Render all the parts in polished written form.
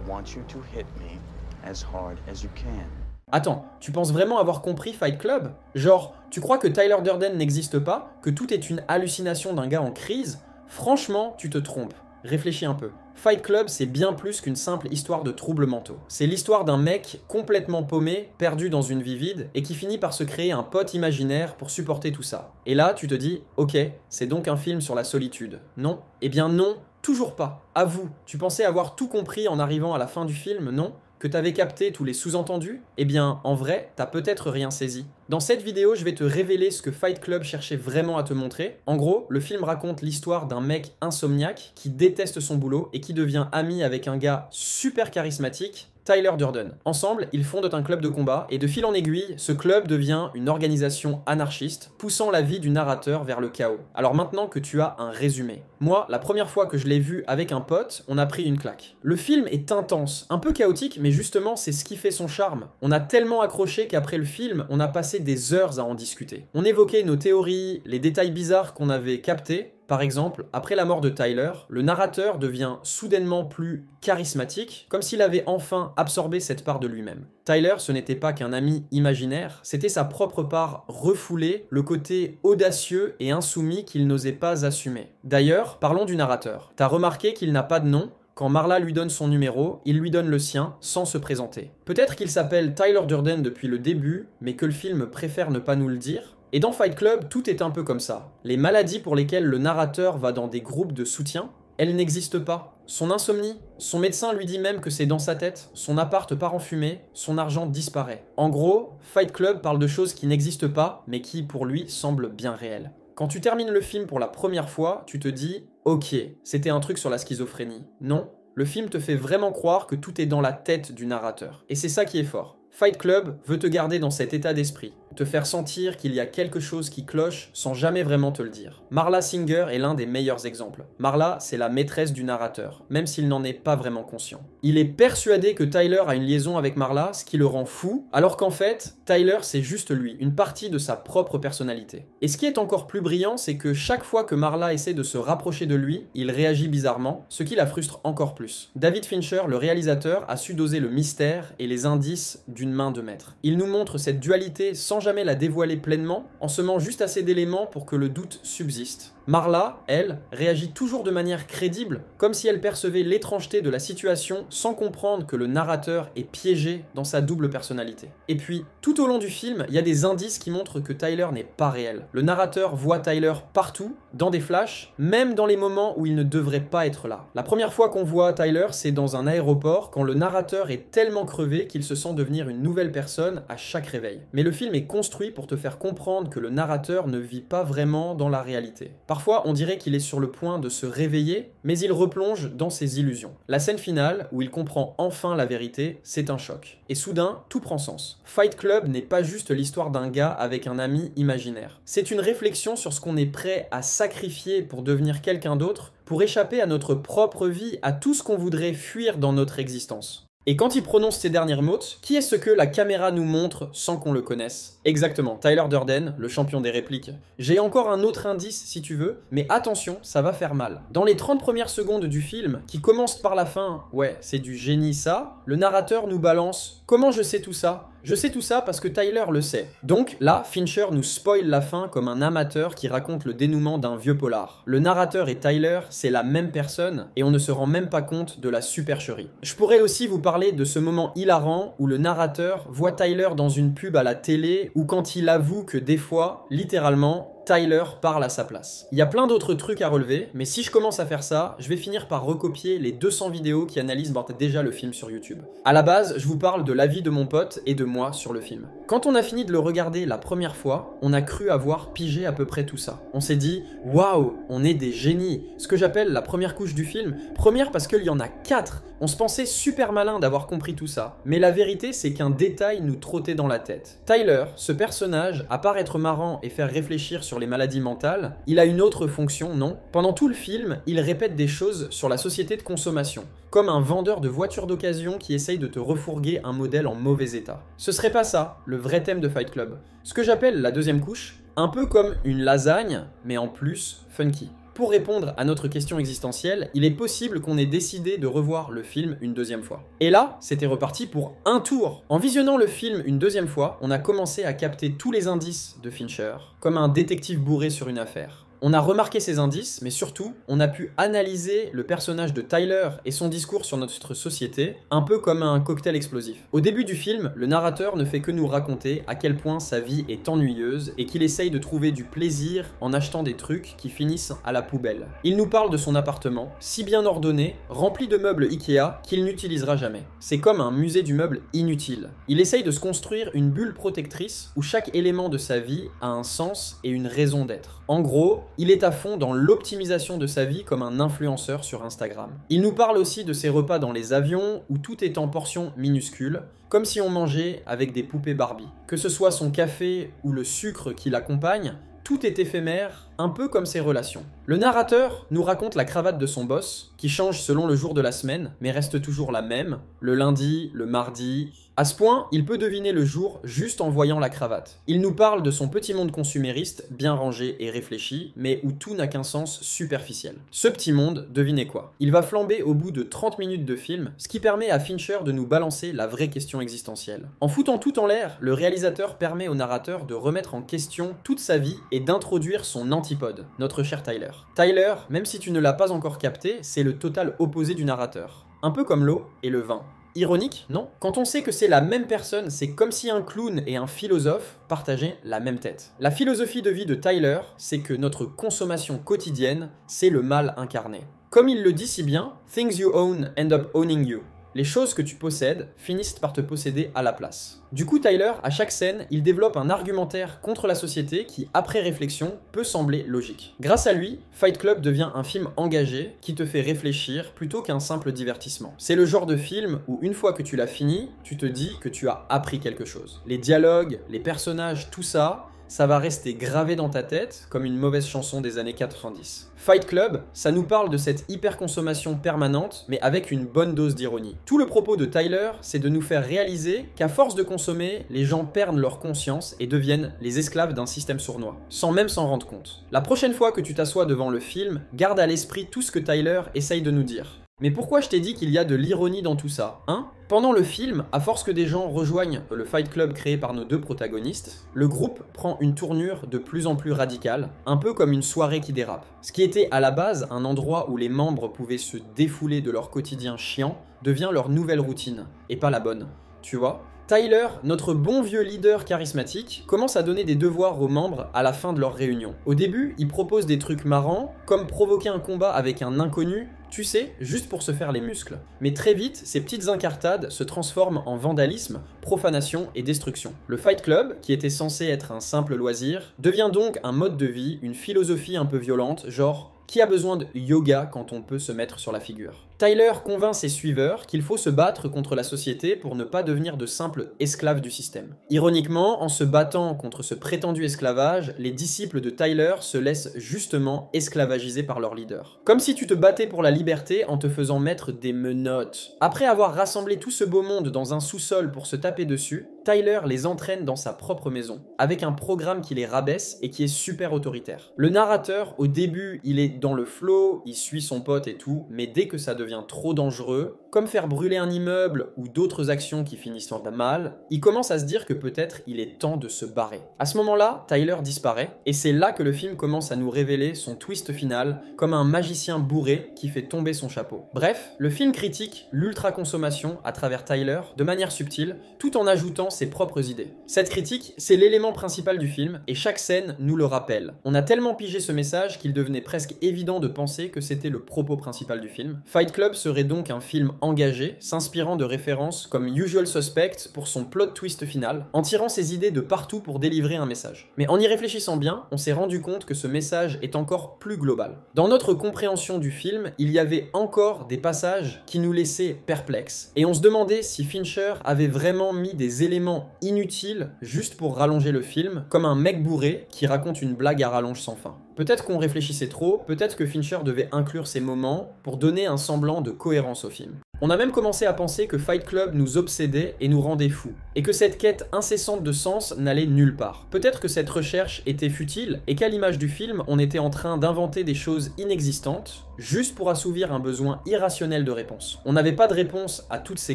want you to hit me as hard as you can. Attends, tu penses vraiment avoir compris Fight Club? Genre, tu crois que Tyler Durden n'existe pas? Que tout est une hallucination d'un gars en crise? Franchement, tu te trompes. Réfléchis un peu. Fight Club, c'est bien plus qu'une simple histoire de troubles mentaux. C'est l'histoire d'un mec complètement paumé, perdu dans une vie vide, et qui finit par se créer un pote imaginaire pour supporter tout ça. Et là, tu te dis, ok, c'est donc un film sur la solitude. Non? Eh bien non, toujours pas. Avoue, tu pensais avoir tout compris en arrivant à la fin du film, non? Que t'avais capté tous les sous-entendus? Eh bien, en vrai, t'as peut-être rien saisi. Dans cette vidéo, je vais te révéler ce que Fight Club cherchait vraiment à te montrer. En gros, le film raconte l'histoire d'un mec insomniaque qui déteste son boulot et qui devient ami avec un gars super charismatique, Tyler Durden. Ensemble, ils fondent un club de combat et de fil en aiguille, ce club devient une organisation anarchiste, poussant la vie du narrateur vers le chaos. Alors maintenant que tu as un résumé. Moi, la première fois que je l'ai vu avec un pote, on a pris une claque. Le film est intense, un peu chaotique, mais justement, c'est ce qui fait son charme. On a tellement accroché qu'après le film, on a passé des heures à en discuter. On évoquait nos théories, les détails bizarres qu'on avait captés. Par exemple, après la mort de Tyler, le narrateur devient soudainement plus charismatique, comme s'il avait enfin absorbé cette part de lui-même. Tyler, ce n'était pas qu'un ami imaginaire, c'était sa propre part refoulée, le côté audacieux et insoumis qu'il n'osait pas assumer. D'ailleurs, parlons du narrateur. T'as remarqué qu'il n'a pas de nom? Quand Marla lui donne son numéro, il lui donne le sien, sans se présenter. Peut-être qu'il s'appelle Tyler Durden depuis le début, mais que le film préfère ne pas nous le dire. Et dans Fight Club, tout est un peu comme ça. Les maladies pour lesquelles le narrateur va dans des groupes de soutien, elles n'existent pas. Son insomnie, son médecin lui dit même que c'est dans sa tête, son appart part en fumée, son argent disparaît. En gros, Fight Club parle de choses qui n'existent pas, mais qui pour lui semblent bien réelles. Quand tu termines le film pour la première fois, tu te dis « Ok, c'était un truc sur la schizophrénie ». Non, le film te fait vraiment croire que tout est dans la tête du narrateur. Et c'est ça qui est fort. Fight Club veut te garder dans cet état d'esprit, te faire sentir qu'il y a quelque chose qui cloche sans jamais vraiment te le dire. Marla Singer est l'un des meilleurs exemples. Marla, c'est la maîtresse du narrateur, même s'il n'en est pas vraiment conscient. Il est persuadé que Tyler a une liaison avec Marla, ce qui le rend fou, alors qu'en fait, Tyler c'est juste lui, une partie de sa propre personnalité. Et ce qui est encore plus brillant, c'est que chaque fois que Marla essaie de se rapprocher de lui, il réagit bizarrement, ce qui la frustre encore plus. David Fincher, le réalisateur, a su doser le mystère et les indices d'une main de maître. Il nous montre cette dualité sans jamais la dévoiler pleinement, en semant juste assez d'éléments pour que le doute subsiste. Marla, elle, réagit toujours de manière crédible, comme si elle percevait l'étrangeté de la situation sans comprendre que le narrateur est piégé dans sa double personnalité. Et puis, tout au long du film, il y a des indices qui montrent que Tyler n'est pas réel. Le narrateur voit Tyler partout, dans des flashs, même dans les moments où il ne devrait pas être là. La première fois qu'on voit Tyler, c'est dans un aéroport, quand le narrateur est tellement crevé qu'il se sent devenir une nouvelle personne à chaque réveil. Mais le film est construit pour te faire comprendre que le narrateur ne vit pas vraiment dans la réalité. Parfois, on dirait qu'il est sur le point de se réveiller, mais il replonge dans ses illusions. La scène finale, où il comprend enfin la vérité, c'est un choc. Et soudain, tout prend sens. Fight Club n'est pas juste l'histoire d'un gars avec un ami imaginaire. C'est une réflexion sur ce qu'on est prêt à sacrifier pour devenir quelqu'un d'autre, pour échapper à notre propre vie, à tout ce qu'on voudrait fuir dans notre existence. Et quand il prononce ces dernières mots, qui est ce que la caméra nous montre sans qu'on le connaisse? Exactement, Tyler Durden, le champion des répliques. J'ai encore un autre indice si tu veux, mais attention, ça va faire mal. Dans les 30 premières secondes du film, qui commencent par la fin, ouais, c'est du génie ça, le narrateur nous balance « Comment je sais tout ça ?» Je sais tout ça parce que Tyler le sait. Donc là, Fincher nous spoil la fin comme un amateur qui raconte le dénouement d'un vieux polar. Le narrateur et Tyler, c'est la même personne et on ne se rend même pas compte de la supercherie. Je pourrais aussi vous parler de ce moment hilarant où le narrateur voit Tyler dans une pub à la télé ou quand il avoue que des fois, littéralement, Tyler parle à sa place. Il y a plein d'autres trucs à relever, mais si je commence à faire ça, je vais finir par recopier les 200 vidéos qui analysent déjà le film sur YouTube. À la base, je vous parle de l'avis de mon pote et de moi sur le film. Quand on a fini de le regarder la première fois, on a cru avoir pigé à peu près tout ça. On s'est dit, waouh, on est des génies. Ce que j'appelle la première couche du film. Première parce qu'il y en a 4. On se pensait super malin d'avoir compris tout ça. Mais la vérité, c'est qu'un détail nous trottait dans la tête. Tyler, ce personnage, à part être marrant et faire réfléchir sur les maladies mentales, il a une autre fonction, non? Pendant tout le film, il répète des choses sur la société de consommation, comme un vendeur de voitures d'occasion qui essaye de te refourguer un modèle en mauvais état. Ce serait pas ça, le vrai thème de Fight Club. Ce que j'appelle la deuxième couche, un peu comme une lasagne, mais en plus funky. Pour répondre à notre question existentielle, il est possible qu'on ait décidé de revoir le film une deuxième fois. Et là, c'était reparti pour un tour. En visionnant le film une deuxième fois, on a commencé à capter tous les indices de Fincher, comme un détective bourré sur une affaire. On a remarqué ces indices, mais surtout, on a pu analyser le personnage de Tyler et son discours sur notre société, un peu comme un cocktail explosif. Au début du film, le narrateur ne fait que nous raconter à quel point sa vie est ennuyeuse et qu'il essaye de trouver du plaisir en achetant des trucs qui finissent à la poubelle. Il nous parle de son appartement, si bien ordonné, rempli de meubles Ikea qu'il n'utilisera jamais. C'est comme un musée du meuble inutile. Il essaye de se construire une bulle protectrice où chaque élément de sa vie a un sens et une raison d'être. En gros, il est à fond dans l'optimisation de sa vie comme un influenceur sur Instagram. Il nous parle aussi de ses repas dans les avions où tout est en portions minuscules, comme si on mangeait avec des poupées Barbie. Que ce soit son café ou le sucre qui l'accompagne, tout est éphémère, un peu comme ses relations. Le narrateur nous raconte la cravate de son boss, qui change selon le jour de la semaine, mais reste toujours la même, le lundi, le mardi. À ce point, il peut deviner le jour juste en voyant la cravate. Il nous parle de son petit monde consumériste, bien rangé et réfléchi, mais où tout n'a qu'un sens superficiel. Ce petit monde, devinez quoi? Il va flamber au bout de 30 minutes de film, ce qui permet à Fincher de nous balancer la vraie question existentielle. En foutant tout en l'air, le réalisateur permet au narrateur de remettre en question toute sa vie et d'introduire son antipode, notre cher Tyler. Tyler, même si tu ne l'as pas encore capté, c'est le total opposé du narrateur. Un peu comme l'eau et le vin. Ironique, non? Quand on sait que c'est la même personne, c'est comme si un clown et un philosophe partageaient la même tête. La philosophie de vie de Tyler, c'est que notre consommation quotidienne, c'est le mal incarné. Comme il le dit si bien, « Things you own end up owning you ». Les choses que tu possèdes finissent par te posséder à la place. Du coup, Tyler, à chaque scène, il développe un argumentaire contre la société qui, après réflexion, peut sembler logique. Grâce à lui, Fight Club devient un film engagé qui te fait réfléchir plutôt qu'un simple divertissement. C'est le genre de film où une fois que tu l'as fini, tu te dis que tu as appris quelque chose. Les dialogues, les personnages, tout ça, ça va rester gravé dans ta tête comme une mauvaise chanson des années 90. Fight Club, ça nous parle de cette hyperconsommation permanente, mais avec une bonne dose d'ironie. Tout le propos de Tyler, c'est de nous faire réaliser qu'à force de consommer, les gens perdent leur conscience et deviennent les esclaves d'un système sournois, sans même s'en rendre compte. La prochaine fois que tu t'assois devant le film, garde à l'esprit tout ce que Tyler essaye de nous dire. Mais pourquoi je t'ai dit qu'il y a de l'ironie dans tout ça, hein? Pendant le film, à force que des gens rejoignent le Fight Club créé par nos deux protagonistes, le groupe prend une tournure de plus en plus radicale, un peu comme une soirée qui dérape. Ce qui était à la base un endroit où les membres pouvaient se défouler de leur quotidien chiant, devient leur nouvelle routine, et pas la bonne, tu vois? Tyler, notre bon vieux leader charismatique, commence à donner des devoirs aux membres à la fin de leur réunion. Au début, il propose des trucs marrants, comme provoquer un combat avec un inconnu, tu sais, juste pour se faire les muscles. Mais très vite, ces petites incartades se transforment en vandalisme, profanation et destruction. Le Fight Club, qui était censé être un simple loisir, devient donc un mode de vie, une philosophie un peu violente, genre qui a besoin de yoga quand on peut se mettre sur la figure? Tyler convainc ses suiveurs qu'il faut se battre contre la société pour ne pas devenir de simples esclaves du système. Ironiquement, en se battant contre ce prétendu esclavage, les disciples de Tyler se laissent justement esclavagiser par leur leader. Comme si tu te battais pour la liberté en te faisant mettre des menottes. Après avoir rassemblé tout ce beau monde dans un sous-sol pour se taper dessus, Tyler les entraîne dans sa propre maison, avec un programme qui les rabaisse et qui est super autoritaire. Le narrateur, au début, il est dans le flow, il suit son pote et tout, mais dès que ça devient trop dangereux, comme faire brûler un immeuble ou d'autres actions qui finissent en mal, il commence à se dire que peut-être il est temps de se barrer. À ce moment-là, Tyler disparaît, et c'est là que le film commence à nous révéler son twist final, comme un magicien bourré qui fait tomber son chapeau. Bref, le film critique l'ultra-consommation à travers Tyler de manière subtile, tout en ajoutant ses propres idées. Cette critique, c'est l'élément principal du film, et chaque scène nous le rappelle. On a tellement pigé ce message qu'il devenait presque évident de penser que c'était le propos principal du film. Fight Club serait donc un film engagé, s'inspirant de références comme Usual Suspect pour son plot twist final, en tirant ses idées de partout pour délivrer un message. Mais en y réfléchissant bien, on s'est rendu compte que ce message est encore plus global. Dans notre compréhension du film, il y avait encore des passages qui nous laissaient perplexes, et on se demandait si Fincher avait vraiment mis des éléments inutiles juste pour rallonger le film, comme un mec bourré qui raconte une blague à rallonge sans fin. Peut-être qu'on réfléchissait trop, peut-être que Fincher devait inclure ces moments pour donner un semblant de cohérence au film. On a même commencé à penser que Fight Club nous obsédait et nous rendait fous, et que cette quête incessante de sens n'allait nulle part. Peut-être que cette recherche était futile, et qu'à l'image du film, on était en train d'inventer des choses inexistantes, juste pour assouvir un besoin irrationnel de réponse. On n'avait pas de réponse à toutes ces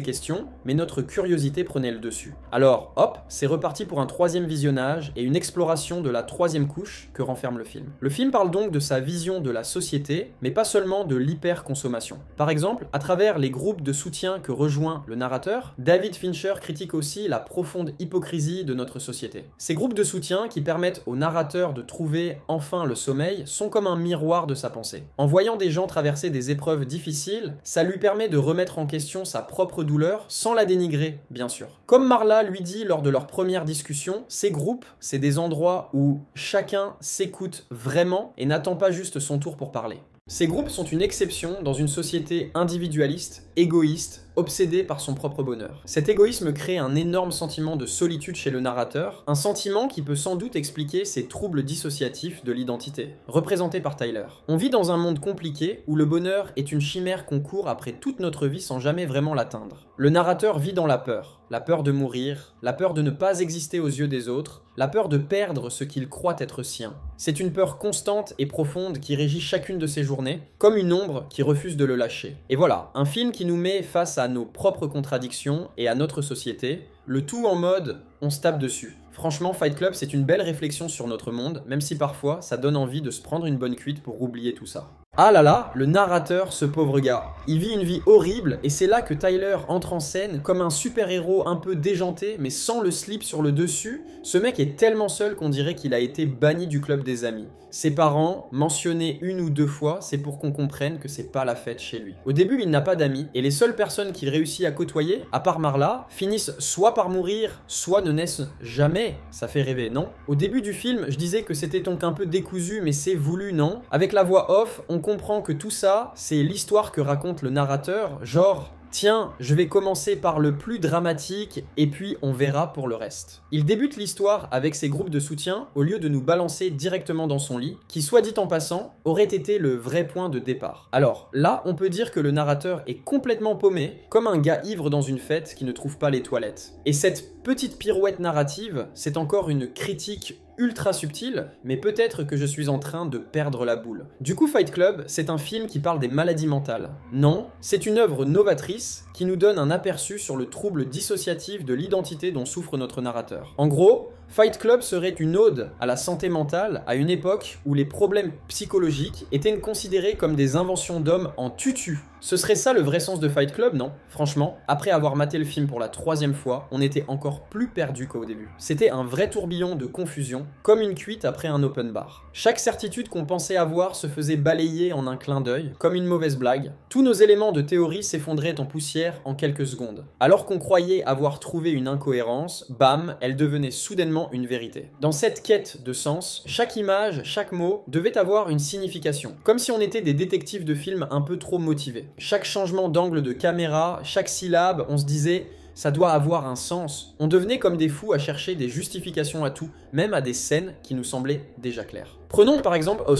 questions, mais notre curiosité prenait le dessus. Alors, hop, c'est reparti pour un troisième visionnage et une exploration de la troisième couche que renferme le film. Le film parle donc de sa vision de la société, mais pas seulement de l'hyper-consommation. Par exemple, à travers les groupes de soutien que rejoint le narrateur, David Fincher critique aussi la profonde hypocrisie de notre société. Ces groupes de soutien qui permettent au narrateur de trouver enfin le sommeil sont comme un miroir de sa pensée. En voyant des gens traverser des épreuves difficiles, ça lui permet de remettre en question sa propre douleur sans la dénigrer, bien sûr. Comme Marla lui dit lors de leur première discussion, ces groupes, c'est des endroits où chacun s'écoute vraiment et n'attend pas juste son tour pour parler. Ces groupes sont une exception dans une société individualiste, égoïste, obsédé par son propre bonheur. Cet égoïsme crée un énorme sentiment de solitude chez le narrateur, un sentiment qui peut sans doute expliquer ces troubles dissociatifs de l'identité, représentés par Tyler. On vit dans un monde compliqué où le bonheur est une chimère qu'on court après toute notre vie sans jamais vraiment l'atteindre. Le narrateur vit dans la peur de mourir, la peur de ne pas exister aux yeux des autres, la peur de perdre ce qu'il croit être sien. C'est une peur constante et profonde qui régit chacune de ses journées, comme une ombre qui refuse de le lâcher. Et voilà, un film qui nous met face à nos propres contradictions et à notre société, le tout en mode on se tape dessus. Franchement, Fight Club, c'est une belle réflexion sur notre monde, même si parfois ça donne envie de se prendre une bonne cuite pour oublier tout ça. Ah là là, le narrateur, ce pauvre gars. Il vit une vie horrible et c'est là que Tyler entre en scène comme un super-héros un peu déjanté mais sans le slip sur le dessus. Ce mec est tellement seul qu'on dirait qu'il a été banni du club des amis. Ses parents, mentionnés une ou deux fois, c'est pour qu'on comprenne que c'est pas la fête chez lui. Au début, il n'a pas d'amis et les seules personnes qu'il réussit à côtoyer, à part Marla, finissent soit par mourir, soit ne naissent jamais. Ça fait rêver, non? Au début du film, je disais que c'était donc un peu décousu mais c'est voulu, non? Avec la voix off, on comprend que tout ça, c'est l'histoire que raconte le narrateur, genre... Tiens, je vais commencer par le plus dramatique et puis on verra pour le reste. Il débute l'histoire avec ses groupes de soutien au lieu de nous balancer directement dans son lit, qui soit dit en passant, aurait été le vrai point de départ. Alors là, on peut dire que le narrateur est complètement paumé, comme un gars ivre dans une fête qui ne trouve pas les toilettes. Et cette petite pirouette narrative, c'est encore une critique ultra subtil, mais peut-être que je suis en train de perdre la boule. Du coup, Fight Club, c'est un film qui parle des maladies mentales. Non, c'est une œuvre novatrice qui nous donne un aperçu sur le trouble dissociatif de l'identité dont souffre notre narrateur. En gros, Fight Club serait une ode à la santé mentale à une époque où les problèmes psychologiques étaient considérés comme des inventions d'hommes en tutu. Ce serait ça le vrai sens de Fight Club, non? Franchement, après avoir maté le film pour la 3e fois, on était encore plus perdu qu'au début. C'était un vrai tourbillon de confusion, comme une cuite après un open bar. Chaque certitude qu'on pensait avoir se faisait balayer en un clin d'œil, comme une mauvaise blague. Tous nos éléments de théorie s'effondraient en poussière en quelques secondes. Alors qu'on croyait avoir trouvé une incohérence, bam, elle devenait soudainement une vérité. Dans cette quête de sens, chaque image, chaque mot devait avoir une signification, comme si on était des détectives de films un peu trop motivés. Chaque changement d'angle de caméra, chaque syllabe, on se disait ça doit avoir un sens. On devenait comme des fous à chercher des justifications à tout, même à des scènes qui nous semblaient déjà claires. Prenons par exemple par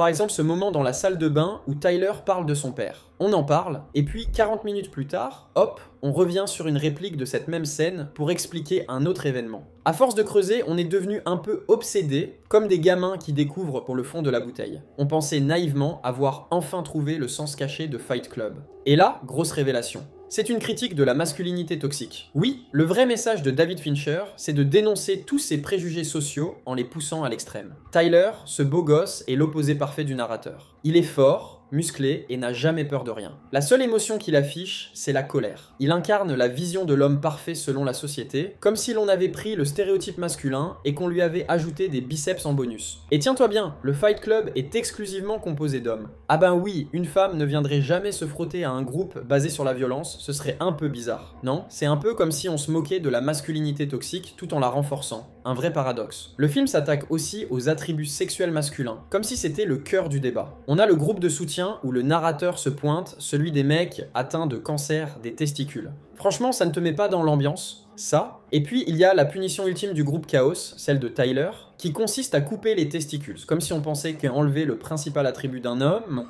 exemple ce moment dans la salle de bain où Tyler parle de son père. On en parle, et puis 40 minutes plus tard, hop, on revient sur une réplique de cette même scène pour expliquer un autre événement. À force de creuser, on est devenu un peu obsédé, comme des gamins qui découvrent pour le fond de la bouteille. On pensait naïvement avoir enfin trouvé le sens caché de Fight Club. Et là, grosse révélation. C'est une critique de la masculinité toxique. Oui, le vrai message de David Fincher, c'est de dénoncer tous ces préjugés sociaux en les poussant à l'extrême. Tyler, ce beau gosse, est l'opposé parfait du narrateur. Il est fort, musclé et n'a jamais peur de rien. La seule émotion qu'il affiche, c'est la colère. Il incarne la vision de l'homme parfait selon la société, comme si l'on avait pris le stéréotype masculin et qu'on lui avait ajouté des biceps en bonus. Et tiens-toi bien, le Fight Club est exclusivement composé d'hommes. Ah ben oui, une femme ne viendrait jamais se frotter à un groupe basé sur la violence, ce serait un peu bizarre. Non, c'est un peu comme si on se moquait de la masculinité toxique tout en la renforçant. Un vrai paradoxe. Le film s'attaque aussi aux attributs sexuels masculins, comme si c'était le cœur du débat. On a le groupe de soutien où le narrateur se pointe, celui des mecs atteints de cancer des testicules. Franchement, ça ne te met pas dans l'ambiance, ça. Et puis, il y a la punition ultime du groupe Chaos, celle de Tyler, qui consiste à couper les testicules, comme si on pensait qu'enlever le principal attribut d'un homme...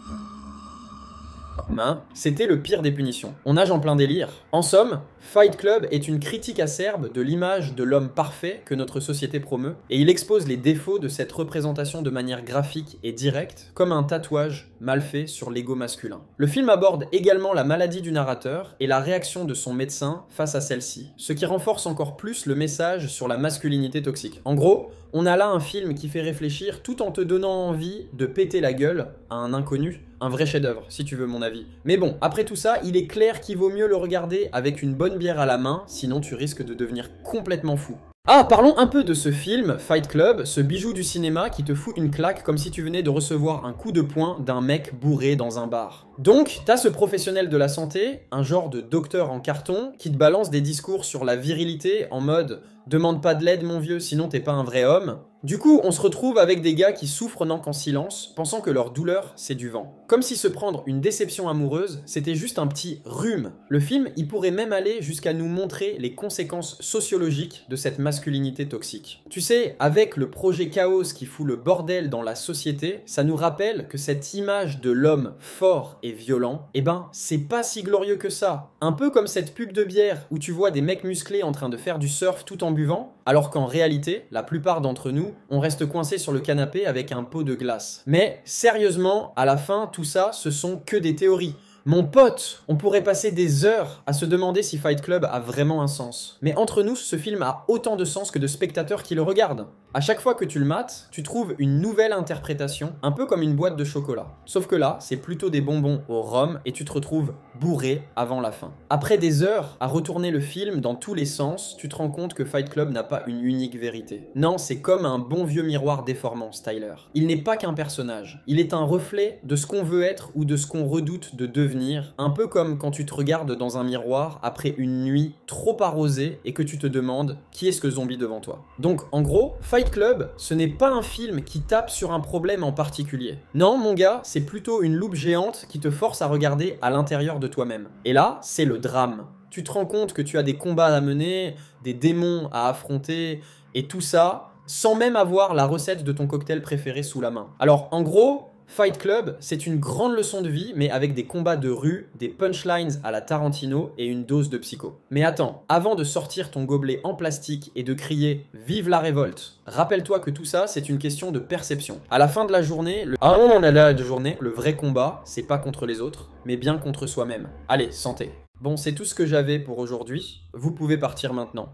c'était le pire des punitions. On nage en plein délire. En somme, Fight Club est une critique acerbe de l'image de l'homme parfait que notre société promeut, et il expose les défauts de cette représentation de manière graphique et directe, comme un tatouage mal fait sur l'ego masculin. Le film aborde également la maladie du narrateur et la réaction de son médecin face à celle-ci, ce qui renforce encore plus le message sur la masculinité toxique. En gros, on a là un film qui fait réfléchir tout en te donnant envie de péter la gueule à un inconnu. Un vrai chef-d'œuvre, si tu veux mon avis. Mais bon, après tout ça, il est clair qu'il vaut mieux le regarder avec une bonne bière à la main, sinon tu risques de devenir complètement fou. Ah, parlons un peu de ce film, Fight Club, ce bijou du cinéma qui te fout une claque comme si tu venais de recevoir un coup de poing d'un mec bourré dans un bar. Donc, t'as ce professionnel de la santé, un genre de docteur en carton, qui te balance des discours sur la virilité en mode « demande pas de l'aide mon vieux, sinon t'es pas un vrai homme ». Du coup, on se retrouve avec des gars qui souffrent n'en qu'en silence, pensant que leur douleur, c'est du vent. Comme si se prendre une déception amoureuse, c'était juste un petit rhume. Le film, il pourrait même aller jusqu'à nous montrer les conséquences sociologiques de cette masculinité toxique. Tu sais, avec le projet Chaos qui fout le bordel dans la société, ça nous rappelle que cette image de l'homme fort et violent, eh ben, c'est pas si glorieux que ça. Un peu comme cette pub de bière où tu vois des mecs musclés en train de faire du surf tout en buvant, alors qu'en réalité, la plupart d'entre nous, on reste coincé sur le canapé avec un pot de glace. Mais sérieusement, à la fin, tout ça, ce sont que des théories. Mon pote, on pourrait passer des heures à se demander si Fight Club a vraiment un sens. Mais entre nous, ce film a autant de sens que de spectateurs qui le regardent. À chaque fois que tu le mates, tu trouves une nouvelle interprétation, un peu comme une boîte de chocolat. Sauf que là, c'est plutôt des bonbons au rhum et tu te retrouves bourré avant la fin. Après des heures à retourner le film dans tous les sens, tu te rends compte que Fight Club n'a pas une unique vérité. Non, c'est comme un bon vieux miroir déformant, Styler. Il n'est pas qu'un personnage. Il est un reflet de ce qu'on veut être ou de ce qu'on redoute de devenir, un peu comme quand tu te regardes dans un miroir après une nuit trop arrosée et que tu te demandes qui est ce que zombie devant toi. Donc en gros, Fight Club, ce n'est pas un film qui tape sur un problème en particulier. Non mon gars, c'est plutôt une loupe géante qui te force à regarder à l'intérieur de toi-même. Et là, c'est le drame. Tu te rends compte que tu as des combats à mener, des démons à affronter, et tout ça, sans même avoir la recette de ton cocktail préféré sous la main. Alors en gros, Fight Club, c'est une grande leçon de vie, mais avec des combats de rue, des punchlines à la Tarantino et une dose de psycho. Mais attends, avant de sortir ton gobelet en plastique et de crier « Vive la révolte !», rappelle-toi que tout ça, c'est une question de perception. À la fin de la journée, le vrai combat, c'est pas contre les autres, mais bien contre soi-même. Allez, santé. Bon, c'est tout ce que j'avais pour aujourd'hui. Vous pouvez partir maintenant.